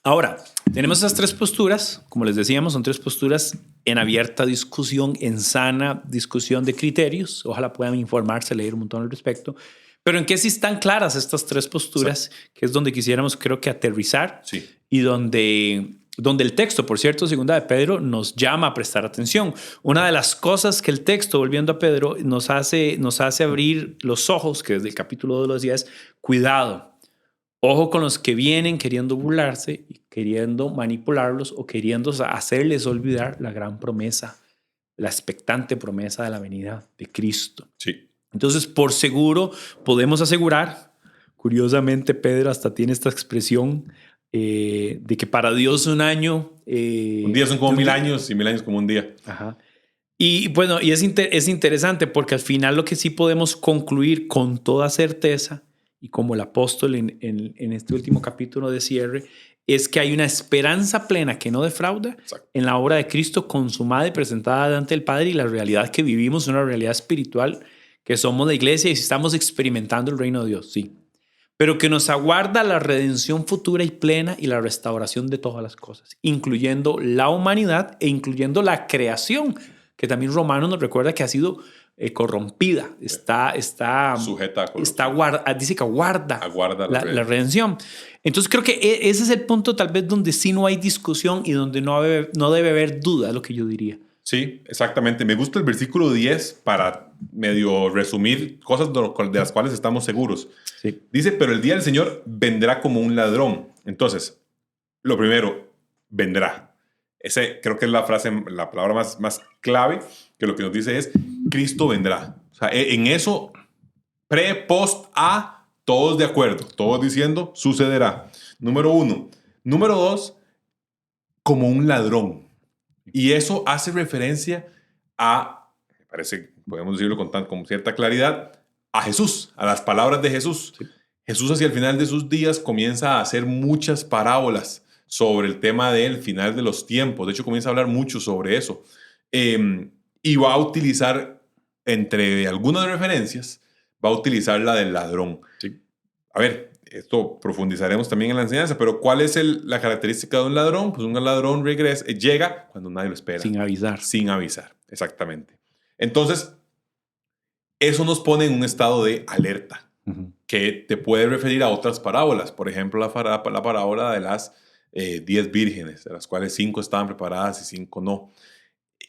Ahora, tenemos esas tres posturas, como les decíamos, son tres posturas en abierta discusión, en sana discusión de criterios. Ojalá puedan informarse, leer un montón al respecto. Pero en qué sí están claras estas tres posturas, que es donde quisiéramos, creo que, aterrizar,
Sí.
y donde el texto, por cierto, segunda de Pedro, nos llama a prestar atención. Una de las cosas que el texto, volviendo a Pedro, nos hace abrir los ojos, que desde el capítulo 2 lo decía, es cuidado. Ojo con los que vienen queriendo burlarse y queriendo manipularlos o queriendo hacerles olvidar la gran promesa, la expectante promesa de la venida de Cristo.
Sí.
Entonces, por seguro, podemos asegurar, curiosamente, Pedro hasta tiene esta expresión de que para Dios un año...
un día son como 1000 años y 1000 años como un día.
Ajá. Y bueno, y es interesante porque al final lo que sí podemos concluir con toda certeza, y como el apóstol en este último capítulo de cierre, es que hay una esperanza plena que no defrauda.
Exacto.
En la obra de Cristo consumada y presentada ante el Padre, y la realidad que vivimos es una realidad espiritual, que somos la iglesia y estamos experimentando el reino de Dios, sí. Pero que nos aguarda la redención futura y plena y la restauración de todas las cosas, incluyendo la humanidad e incluyendo la creación, que también Romanos nos recuerda que ha sido corrompida, está
sujeta a corrupción.
Dice que aguarda la
redención.
redención. Entonces creo que ese es el punto tal vez donde sí no hay discusión y donde no debe haber duda, es lo que yo diría.
Sí, exactamente. Me gusta el versículo 10 para medio resumir cosas de las cuales estamos seguros.
Sí.
Dice, pero el día del Señor vendrá como un ladrón. Entonces, lo primero, vendrá. Ese creo que es la frase, la palabra más clave, que lo que nos dice es, Cristo vendrá. O sea, en eso, pre, post, a, todos de acuerdo, todos diciendo, sucederá. Número 1. Número 2, como un ladrón. Y eso hace referencia a, me parece, podemos decirlo con cierta claridad, a Jesús, a las palabras de Jesús.
Sí.
Jesús hacia el final de sus días comienza a hacer muchas parábolas sobre el tema del final de los tiempos. De hecho, comienza a hablar mucho sobre eso. Y va a utilizar, entre algunas referencias, va a utilizar la del ladrón.
Sí.
A ver, esto profundizaremos también en la enseñanza, pero ¿cuál es la característica de un ladrón? Pues un ladrón llega cuando nadie lo espera.
Sin avisar.
Sin avisar, exactamente. Entonces, eso nos pone en un estado de alerta, que te puede referir a otras parábolas. Por ejemplo, la parábola de las 10 vírgenes, de las cuales 5 estaban preparadas y 5 no.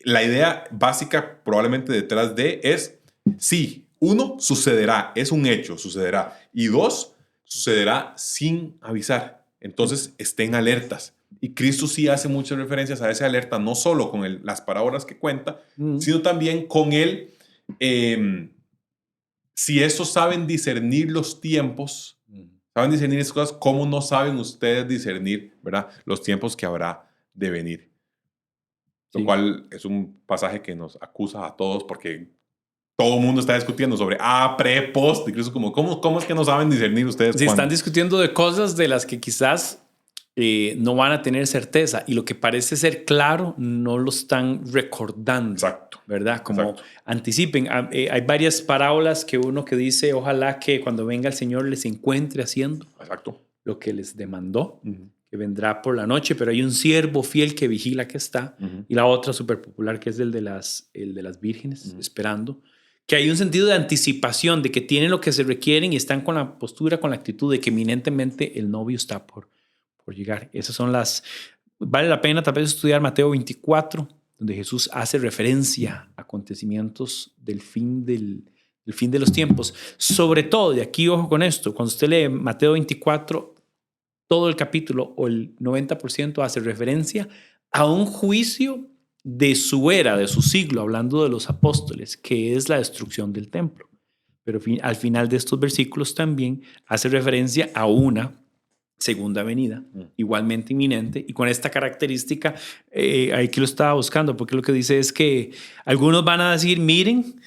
La idea básica probablemente detrás de es, sí, 1, sucederá, es un hecho, sucederá. Y 2, sucederá sin avisar. Entonces, estén alertas. Y Cristo sí hace muchas referencias a esa alerta, no solo con las parábolas que cuenta, sino también con él. Si estos saben discernir los tiempos, saben discernir esas cosas, ¿cómo no saben ustedes discernir, ¿verdad?, los tiempos que habrá de venir? Lo cual es un pasaje que nos acusa a todos porque todo el mundo está discutiendo sobre pre, post. Incluso ¿cómo es que no saben discernir ustedes?
Sí, están discutiendo de cosas de las que quizás no van a tener certeza y lo que parece ser claro no lo están recordando.
Exacto.
¿Verdad? Como anticipen. Hay varias parábolas que uno que dice, ojalá que cuando venga el Señor les encuentre haciendo lo que les demandó, que vendrá por la noche, pero hay un siervo fiel que vigila que está, y la otra súper popular que es el de las vírgenes, esperando, que hay un sentido de anticipación, de que tienen lo que se requieren y están con la postura, con la actitud de que eminentemente el novio está por llegar. Esas son vale la pena tal vez estudiar Mateo 24, donde Jesús hace referencia a acontecimientos del fin de los tiempos. Sobre todo, y aquí ojo con esto, cuando usted lee Mateo 24, todo el capítulo o el 90% hace referencia a un juicio de su era, de su siglo, hablando de los apóstoles, que es la destrucción del templo. Pero al final de estos versículos también hace referencia a una segunda venida, igualmente inminente, y con esta característica, aquí lo estaba buscando, porque lo que dice es que algunos van a decir, miren,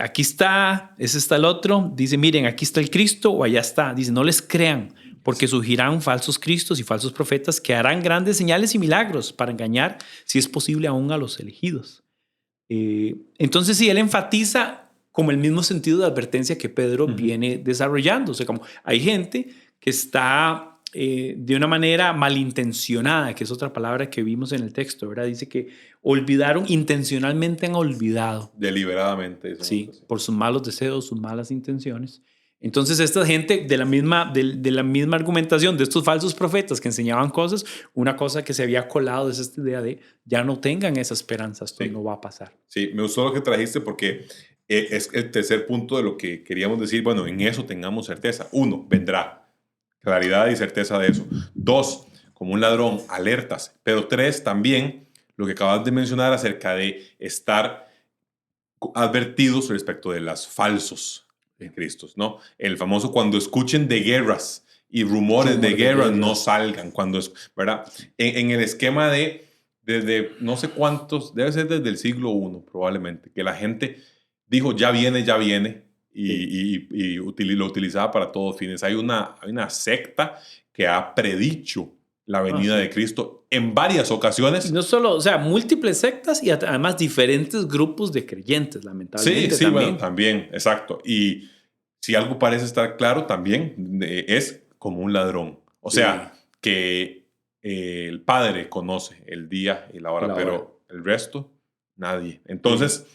aquí está, ese está el otro, dice, miren, aquí está el Cristo o allá está, dice, no les crean, porque surgirán falsos cristos y falsos profetas que harán grandes señales y milagros para engañar, si es posible, aún a los elegidos. Entonces, sí, él enfatiza como el mismo sentido de advertencia que Pedro viene desarrollando. O sea, como hay gente que está de una manera malintencionada, que es otra palabra que vimos en el texto, ¿verdad? Dice que intencionalmente han olvidado.
Deliberadamente.
Sí, por sus malos deseos, sus malas intenciones. Entonces esta gente de la misma argumentación de estos falsos profetas que enseñaban cosas, una cosa que se había colado es esta idea de ya no tengan esa esperanza, esto no va a pasar.
Sí, me gustó lo que trajiste porque es el tercer punto de lo que queríamos decir. Bueno, en eso tengamos certeza. 1, vendrá. Claridad y certeza de eso. 2, como un ladrón, alertas. Pero 3, también lo que acabas de mencionar acerca de estar advertidos respecto de las falsos en Cristo, ¿no? El famoso cuando escuchen de guerras y rumores de guerras no salgan. Cuando es, ¿verdad? En el esquema de desde no sé cuántos, debe ser desde el siglo I probablemente, que la gente dijo ya viene. Y lo utilizaba para todos fines. Hay una secta que ha predicho la venida de Cristo en varias ocasiones.
Y no solo, o sea, múltiples sectas y además diferentes grupos de creyentes, lamentablemente.
Sí, también. Bueno, también, exacto. Y si algo parece estar claro también, es como un ladrón. O sea, que el Padre conoce el día y la hora, pero el resto, nadie. Entonces,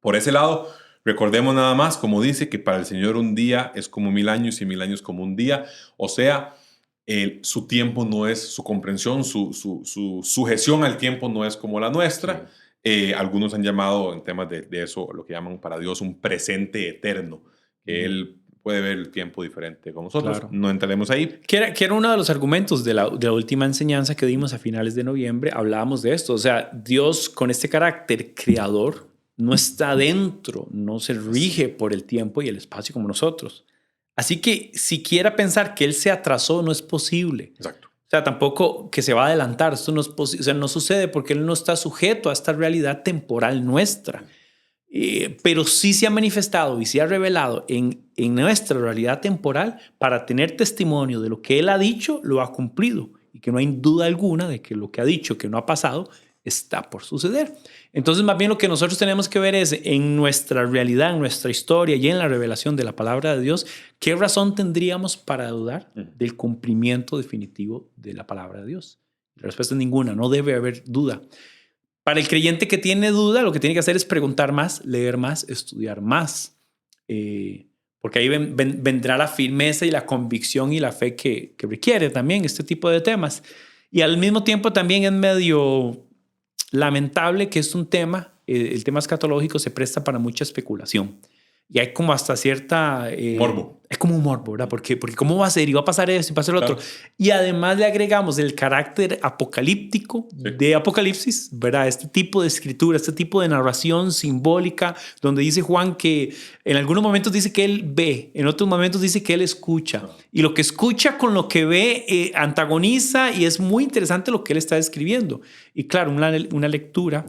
por ese lado, recordemos nada más, como dice, que para el Señor un día es como 1000 años y 1000 años como un día. O sea, su tiempo no es, su comprensión, su sujeción al tiempo no es como la nuestra. Algunos han llamado en temas de eso lo que llaman para Dios un presente eterno, que Él puede ver el tiempo diferente con nosotros. Claro. No entraremos ahí.
Que era uno de los argumentos de la última enseñanza que dimos a finales de noviembre. Hablábamos de esto. O sea, Dios con este carácter creador no está dentro, no se rige por el tiempo y el espacio como nosotros. Así que siquiera pensar que Él se atrasó no es posible.
Exacto.
O sea, tampoco que se va a adelantar. Esto no es posible. O sea, no sucede porque Él no está sujeto a esta realidad temporal nuestra. Pero sí se ha manifestado y se ha revelado en nuestra realidad temporal para tener testimonio de lo que Él ha dicho, lo ha cumplido. Y que no hay duda alguna de que lo que ha dicho que no ha pasado está por suceder. Entonces, más bien lo que nosotros tenemos que ver es en nuestra realidad, en nuestra historia y en la revelación de la palabra de Dios, ¿qué razón tendríamos para dudar del cumplimiento definitivo de la palabra de Dios? La respuesta es ninguna, no debe haber duda. Para el creyente que tiene duda, lo que tiene que hacer es preguntar más, leer más, estudiar más. Porque ahí vendrá la firmeza y la convicción y la fe que requiere también este tipo de temas. Y al mismo tiempo también es medio lamentable que es un tema, el tema escatológico se presta para mucha especulación. Y hay como hasta cierta...
morbo.
Es como un morbo, ¿verdad? Porque ¿cómo va a ser? Y va a pasar esto y va a pasar lo otro. Y además le agregamos el carácter apocalíptico de Apocalipsis, ¿verdad? Este tipo de escritura, este tipo de narración simbólica, donde dice Juan que en algunos momentos dice que él ve, en otros momentos dice que él escucha. Y lo que escucha con lo que ve antagoniza y es muy interesante lo que él está describiendo. Y claro, una lectura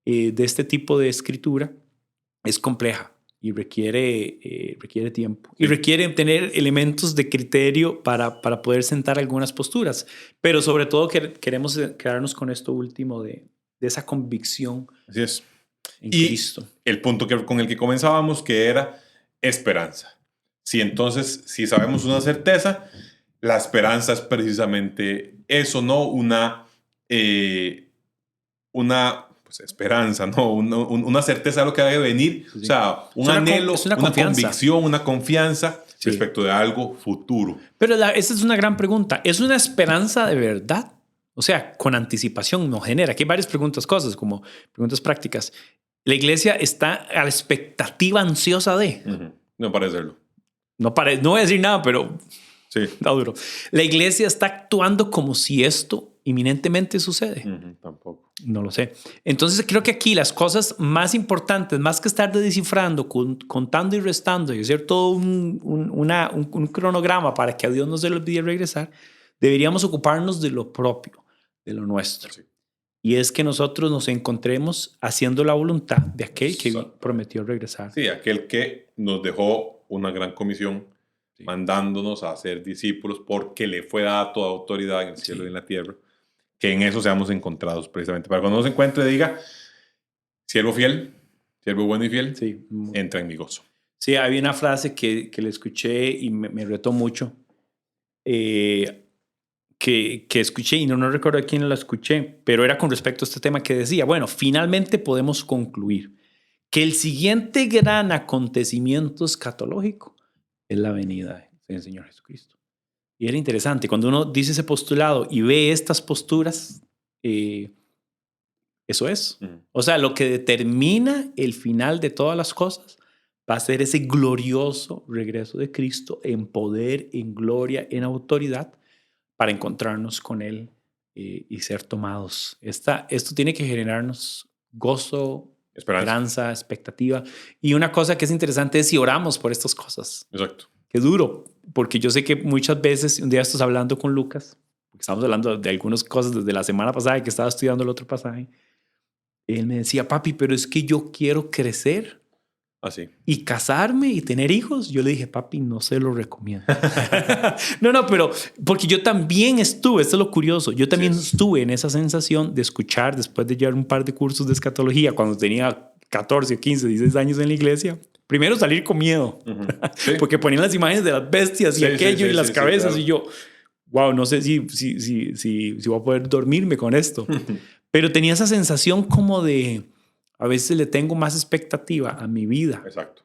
de este tipo de escritura es compleja. Y requiere tiempo. Y requiere tener elementos de criterio para poder sentar algunas posturas. Pero sobre todo queremos quedarnos con esto último de esa convicción.
Así es.
En Cristo.
El punto con el que comenzábamos, que era esperanza. Entonces, si sabemos una certeza, la esperanza es precisamente eso, ¿no? Una esperanza, ¿no? Una certeza de lo que debe venir. Sí. O sea, un anhelo, una convicción, una confianza respecto de algo futuro.
Pero esa es una gran pregunta. ¿Es una esperanza de verdad? O sea, con anticipación nos genera. Aquí hay varias cosas como preguntas prácticas. ¿La iglesia está a la expectativa ansiosa de?
No parece serlo.
No voy a decir nada, pero
sí.
Está duro. ¿La iglesia está actuando como si esto inminentemente sucede?
Tampoco.
No lo sé. Entonces creo que aquí las cosas más importantes, más que estar descifrando, contando y restando y hacer todo un cronograma para que a Dios no se le olvide regresar, deberíamos ocuparnos de lo propio, de lo nuestro. Sí. Y es que nosotros nos encontremos haciendo la voluntad de aquel que prometió regresar.
Sí, aquel que nos dejó una gran comisión, mandándonos a ser discípulos porque le fue dada toda autoridad en el cielo y en la tierra. Que en eso seamos encontrados precisamente. Para cuando nos encuentre diga, siervo fiel, Siervo bueno y fiel,
Sí.
entra en mi gozo.
Sí, había una frase que le escuché y me retó mucho, que escuché y no recuerdo a quién la escuché, pero era con respecto a este tema que decía, bueno, finalmente podemos concluir que el siguiente gran acontecimiento escatológico es la venida del Señor Jesucristo. Y era interesante, cuando uno dice ese postulado y ve estas posturas, eso es. O sea, lo que determina el final de todas las cosas va a ser ese glorioso regreso de Cristo en poder, en gloria, en autoridad, para encontrarnos con Él y ser tomados. Esto tiene que generarnos gozo, esperanza, expectativa. Y una cosa que es interesante es si oramos por estas cosas.
Exacto.
Qué duro, porque yo sé que muchas veces, un día estás hablando con Lucas, porque estamos hablando de algunas cosas desde la semana pasada que estaba estudiando el otro pasaje, él me decía, papi, pero es que yo quiero crecer y casarme y tener hijos. Yo le dije, papi, no se lo recomiendo. No, pero porque yo también estuve, esto es lo curioso, yo también estuve en esa sensación de escuchar después de llevar un par de cursos de escatología cuando tenía 14, 15, 16 años en la iglesia. Primero salir con miedo, porque ponían las imágenes de las bestias y aquello y las cabezas claro. Y yo, wow, no sé si voy a poder dormirme con esto. Pero tenía esa sensación como de, a veces le tengo más expectativa a mi vida.
Exacto.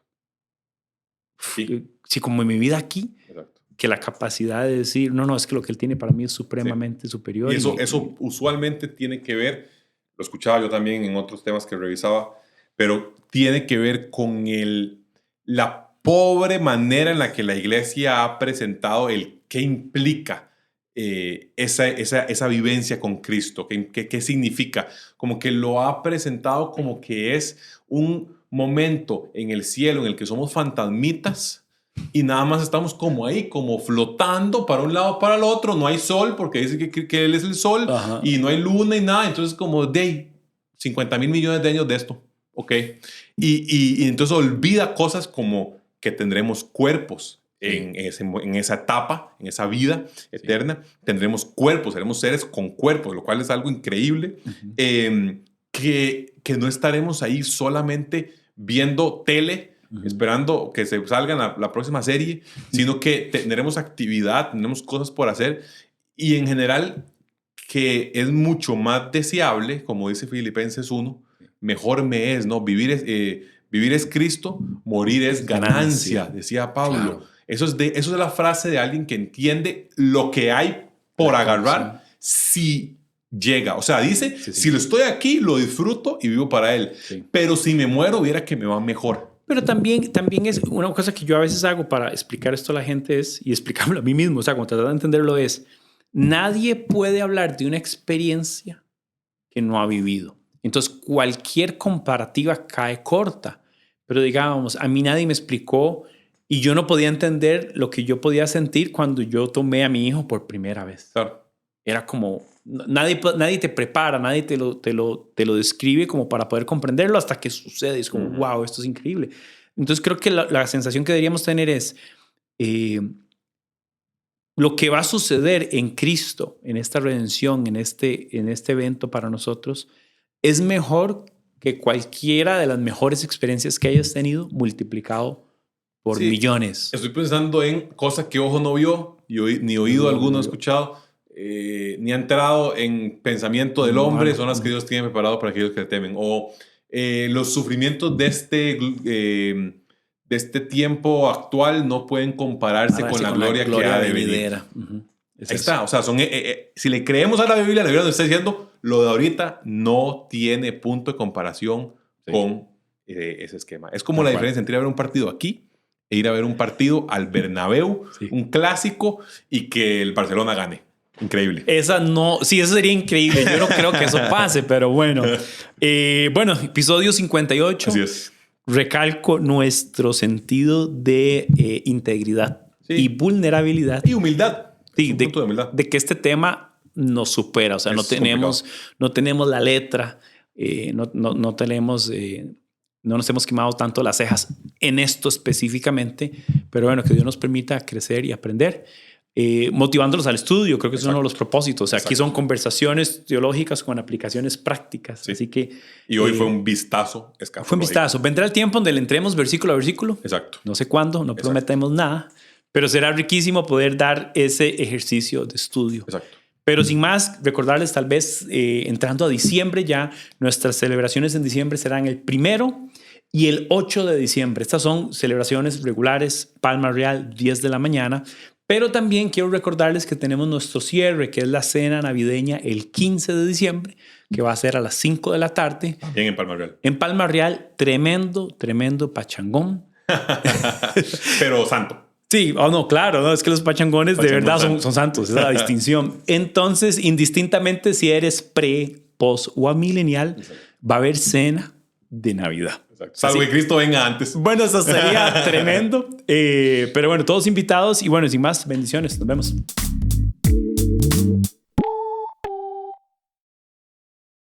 Sí, como en mi vida aquí, exacto. Que la capacidad de decir, no, es que lo que él tiene para mí es supremamente superior.
Y eso usualmente tiene que ver, lo escuchaba yo también en otros temas que revisaba, pero tiene que ver con la pobre manera en la que la iglesia ha presentado el qué implica esa vivencia con Cristo. ¿Qué significa? Como que lo ha presentado como que es un momento en el cielo en el que somos fantasmitas y nada más estamos como ahí, como flotando para un lado para el otro. No hay sol porque dice que Él es el sol. Ajá. Y no hay luna y nada. Entonces como de 50,000 millones de años de esto. Ok. Y entonces olvida cosas como que tendremos cuerpos. En esa etapa, en esa vida eterna, tendremos cuerpos, seremos seres con cuerpos, lo cual es algo increíble, que no estaremos ahí solamente viendo tele, esperando que se salga la próxima serie, sino que tendremos actividad, tendremos cosas por hacer y en general que es mucho más deseable, como dice Filipenses 1, mejor me es, ¿no? Vivir es Cristo, morir es ganancia, decía Pablo. Claro. Eso es la frase de alguien que entiende lo que hay por agarrar si llega. O sea, dice, si lo estoy aquí, lo disfruto y vivo para Él. Sí. Pero si me muero, viera que me va mejor.
Pero también es una cosa que yo a veces hago para explicar esto a la gente y explicármelo a mí mismo, o sea, cuando tratar de entenderlo es, nadie puede hablar de una experiencia que no ha vivido. Entonces, cualquier comparativa cae corta. Pero digamos, a mí nadie me explicó y yo no podía entender lo que yo podía sentir cuando yo tomé a mi hijo por primera vez.
Claro.
Era como, nadie te prepara, nadie te lo describe como para poder comprenderlo hasta que sucede. Es como, wow, esto es increíble. Entonces creo que la sensación que deberíamos tener es lo que va a suceder en Cristo, en esta redención, en este evento para nosotros, es mejor que cualquiera de las mejores experiencias que hayas tenido multiplicado por millones.
Estoy pensando en cosas que ojo no vio, ni oído alguno ha escuchado, ni ha entrado en pensamiento del hombre, son las que Dios tiene preparado para aquellos que le temen. O los sufrimientos de este tiempo actual no pueden compararse con la gloria que ha de venir. Ahí está, o sea, si le creemos a la Biblia nos está diciendo, lo de ahorita no tiene punto de comparación con ese esquema. Es como la diferencia entre ir a ver un partido aquí e ir a ver un partido al Bernabéu, un clásico, y que el Barcelona gane. Increíble.
Eso sería increíble. Yo no creo que eso pase, pero bueno. Bueno, episodio 58.
Así es.
Recalco nuestro sentido de integridad y vulnerabilidad.
Y humildad.
Sí, de humildad. De que este tema nos supera. O sea, no tenemos la letra, no tenemos... no nos hemos quemado tanto las cejas en esto específicamente, pero bueno, que Dios nos permita crecer y aprender. motivándolos al estudio. Creo que es uno de los propósitos. O sea, aquí
Exacto.
son conversaciones teológicas con aplicaciones prácticas.
Sí.
Así que...
Y hoy fue un vistazo escatológico.
Fue un vistazo. Vendrá el tiempo donde le entremos versículo a versículo.
Exacto.
No sé cuándo, no prometemos nada, pero será riquísimo poder dar ese ejercicio de estudio.
Exacto.
Pero sin más, recordarles tal vez entrando a diciembre ya, nuestras celebraciones en diciembre serán el 1 y el 8 de diciembre. Estas son celebraciones regulares, Palma Real, 10 de la mañana. Pero también quiero recordarles que tenemos nuestro cierre, que es la cena navideña el 15 de diciembre, que va a ser a las 5 de la tarde.
También en Palma Real.
En Palma Real, tremendo pachangón.
Pero santo.
Sí, no, claro, no, es que los pachangones de verdad son santos, esa es la distinción. Entonces, indistintamente si eres pre, post o amilenial, va a haber cena de Navidad.
Exacto. Salvo que Cristo venga antes.
Bueno, eso sería tremendo. Pero bueno, todos invitados y bueno, sin más, bendiciones. Nos vemos.